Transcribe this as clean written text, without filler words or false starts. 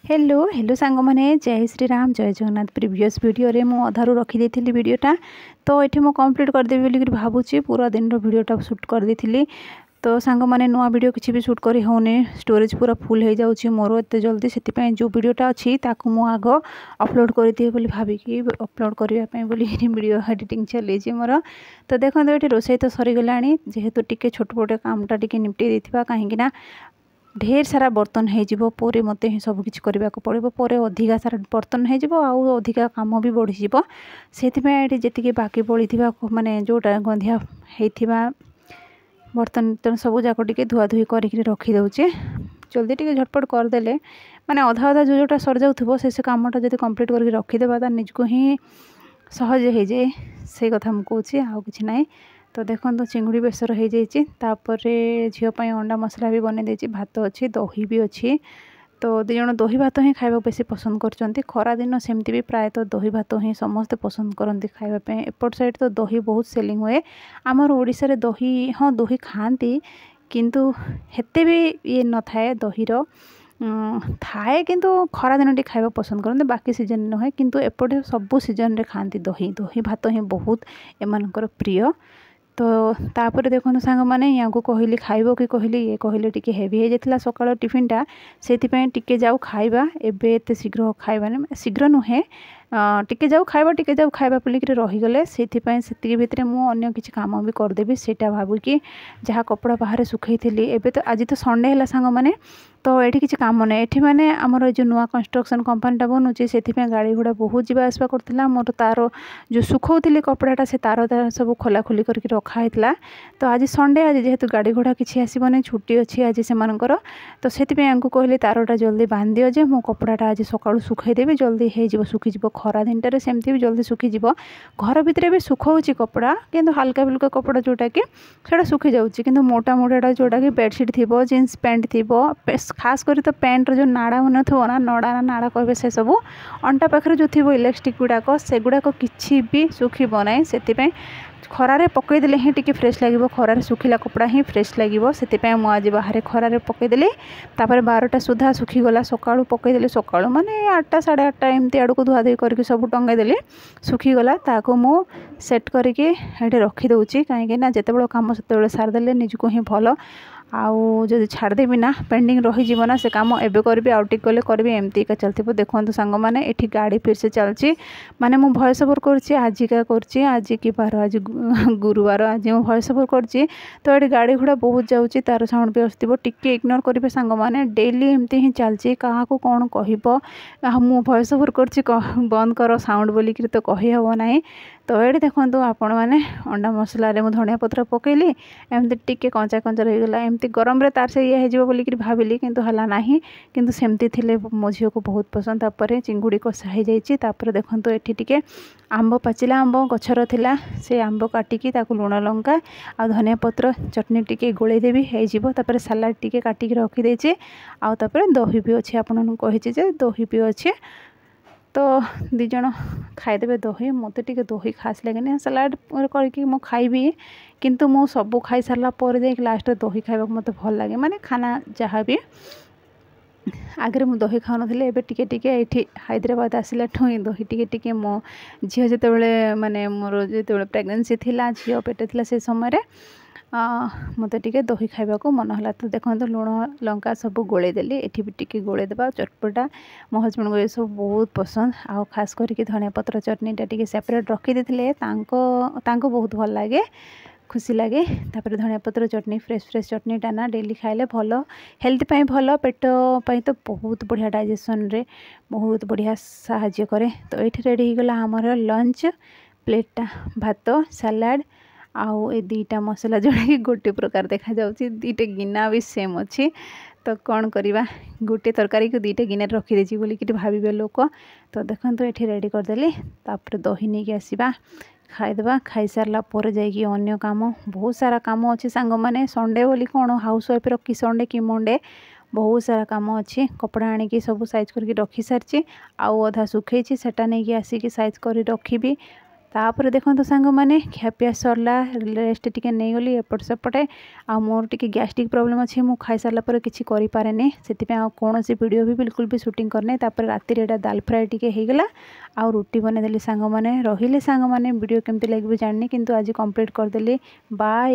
Hello hello सांग मैंने जय श्री राम जय जगन्नाथ। प्रीवियस वीडियो रे मु अधारू रखी वीडियोटा तो ये मुझे कंप्लीट करदेवी बोलिक भावुची पूरा दिन वीडियोटा शूट कर देती। तो सांग मैंने नुआ वीडियो किसी भी शूट करी होने स्टोरेज पूरा फुल हो जाऊँगी मोर एत जल्दी से जो वीडियोटा अच्छी ताकू आग अपलोड कर दिए बोली भाविकी अपलोड करने वीडियो एडिटिंग चली मोर। तो देखो ये रोसई तो सरीगला जेहेतु टिके छोट मोटे कामटा टिके निपटे देथिबा कहीं ढेर सारा बर्तन हो पोरे मते ही सब किछि करबा को पड़िबो पोरे अधिका सारा बर्तन हो आउ अधिका काम भी बढ़ी जीवो सेथिबा जेतिके बाकी पड़ीथिबा माने जोटा गंधिया हेथिबा बर्तन तो सब जाक टिके धुआ धुई करिक रखी दउचे जल्दी टिके झटपट करदेले माने अधा अधा जोटा सर जाउथबो से कामटा जदि कंप्लीट करके रखीदेबा ता निजको ही सहज हो जाए से कथा मु कहूँ आउ किछि नाही। तो देखो चिंगुड़ी बेसर हो जापर झीपाई अंडा मसला भी बन दे भात अच्छी दही भी अच्छी। तो दीज दही भात ही खावा बेसी पसंद कर खरा दिन सेमती भी प्रायतः दही भात ही समस्ते पसंद करती खावाई एपट साइड तो दही बहुत सेलिंग हुए आमर ओडिशा रे दही हाँ दही खाती किंतु हेते भी ये न थाए दहीर थाए किंतु खरा दिन खावा पसंद करते बाकी सीजन नुहे किंतु एपटे सबू सीजन रे खाती दही दही भात ही बहुत एमानकर प्रिय। तो तापर देखो सांग मैंने या को कहली खाइब कि कहली ये कहले टिके हेवी हो जाता सकाळ टिफिनटा से टिके जाऊ खाइबा एबे एते शीघ्र खाइबानी शीघ्र नुहे टिके जाऊ खाइबा बोलिक रहीगले से भितर मुझे किसी काम भी करदेवी सेटा भाविकी जहाँ कपड़ा बाहर सुखई थी एबे तो आज तो संडे है सांग मैंने तो ये किसी काम ना ये मैंने आमर जो नुआ कंस्ट्रक्शन कंपनीटा बनूची से गाड़ी घोड़ा बहुत जावा आसवा करता मोर तार जो सुखौली कपड़ाटा से तार सब खोलाखोली करके रखाई। तो आज संडे आज जेहेतु गाड़ी घोड़ा किसी आसबनी छुट्टी अच्छी आज से तो से कहली तारटा जल्दी बांध दियो जे मो कपड़ाटा आज सकाळु सुखईदेवी जल्दी हो सुखीज खरा दिनटारे सेमती भी जल्दी सुखीज घर भितर भी सुखाऊँच कपड़ा किंतु हल्का फुल्का कपड़ा जोटा कि सुखी जाऊँगी किंतु मोटा मोटा जोटा कि बेडसीट थी जीन्स पैंट थी खास करी तो पैंट जो नाड़ा मन थो ना नड़ा नाड़ा कहे से सब अंटा पाखे जो थी इलास्टिक गुड़ाक से गुड़ाक किसी भी सुखीब ना से खरारे पकईदेले ही टिके फ्रेश लगे खरारे सुखिला कपड़ा ही फ्रेश लगे से मुझे बाहर खरारे पकईदेली 12टा सुधा सुखीगला सकाळु पकईदेली सकाळु माने 8टा 8:30 एमती आड़ को धुआधुई करके सब टंगईदेली सुखीगला ताको मु सेट करके रखीदे कहीं जिते कम से सारिदेले निजको ही भल आउ जब छाड़देवी ना पेंडिंग रही ना से काम एबे करी आउटिक गले करी एमती का चलती देखो सांग मैंने ये गाड़ी फिर से चलती माने मु वॉइस ओवर करिका आज कि बार आज गुरुवार आज मु वॉइस ओवर करती तो ये गाड़ी घोड़ा बहुत जाऊँगी तार साउंड भी आसो टिके इग्नोर करेंगे सांग मैंने डेली एमती ही चलती क्या कौन कह मु वॉइस ओवर कर बंद कर साउंड बोलिक तो कहीहब ना। तो ये देखो आपण मैंने अंडा मसला रे धनिया पत्र पकेली एमती टिके कंचा कंचा रहीगला एमती गरम रे तार से ये हो बोलिक भाविली किंतु हला नाही किंतु सेमती थिले मो झील को बहुत पसंद तापर चिंगुड़ी कषा हो जाइए तापर देखो ये टिके आंब पाचिला आंब गछर थिला से आंब काटिकी ताकू लुण लंका आ धनिया पत्र चटनी टिके गोलेदेवी हो तापर सलाड टिके काटिकी रखीदे आउे दही भी अच्छे आपन कही दही भी अच्छे। तो दीज खाईदे दही मत टे दही खास लगे सलाड करके मु खाइबी किंतु मु सब खाई सारा पर लास्ट दही खाइबा मत भल लगे माने खाना जहाँ भी आगे मु दही खाऊ ना टिके टिके ये हैदराबाद आसला ही दही टिके टिके मो झील जो माने मोर जो प्रेगनेंसी थिला झील पेटे थिला से समय मत टे दही खाइबा को मन है। तो देखो लुण लंका सब गोलेदेली ये भी टिके गोलेदेबा चटपटा मो हजबैंड को ये सब बहुत पसंद आउ खास करके धनिया पत्र चटनीटा टिके सेपरेट रखीदे बहुत भल लगे खुशी लगे तापर धनिया पत्र चटनी फ्रेश चटनीटा ना डेली खाइले भल हेल्थ पाई भल पेट पाई तो बहुत बढ़िया डाइजेशन रे बहुत बढ़िया साहाय्य करे। तो ये रेडी होगला आमर लंच प्लेटा भात सलाड आउ ए दीटा मसला जोड़ा कि गोटे प्रकार देखा जाउची दीटा गिना भी सेम अच्छी तो कौन करवा गोटे तरकारी को दीटा गिना रखीदे बोलिक भावे लोक। तो देखो ये रेडी करदेली तापर दही नहीं आसवा खाईदेवा खाई सारा पर जाइए अन्य काम बहुत सारा काम अच्छे सांग मैंने संडे बोली कौन हाउस वाइफ रखी संडे कि मंडे बहुत सारा काम अच्छी कपड़ा आनिकी सब साइज करके रखी सारी आउ अधा सुखई सेटा नहीं आसिकी साइज कर रखी तापर देखो सांग मैंने खियापिया सरला रेस्ट टिके नहीं गली एपट सेपटे आ मोर टिके गैस्ट्रिक प्रॉब्लम अच्छी मु खाई सारा पर किसी करें से कौन सी वीडियो भी बिल्कुल भी शूटिंग करने तापर रातिर एटा दाल फ्राए टिके होगला आ रुटी बनईदेली सांग मैंने रहिले सांग मैंने वीडियो केमती लगे जाननी किंतु आज कंप्लीट करदेली बाय।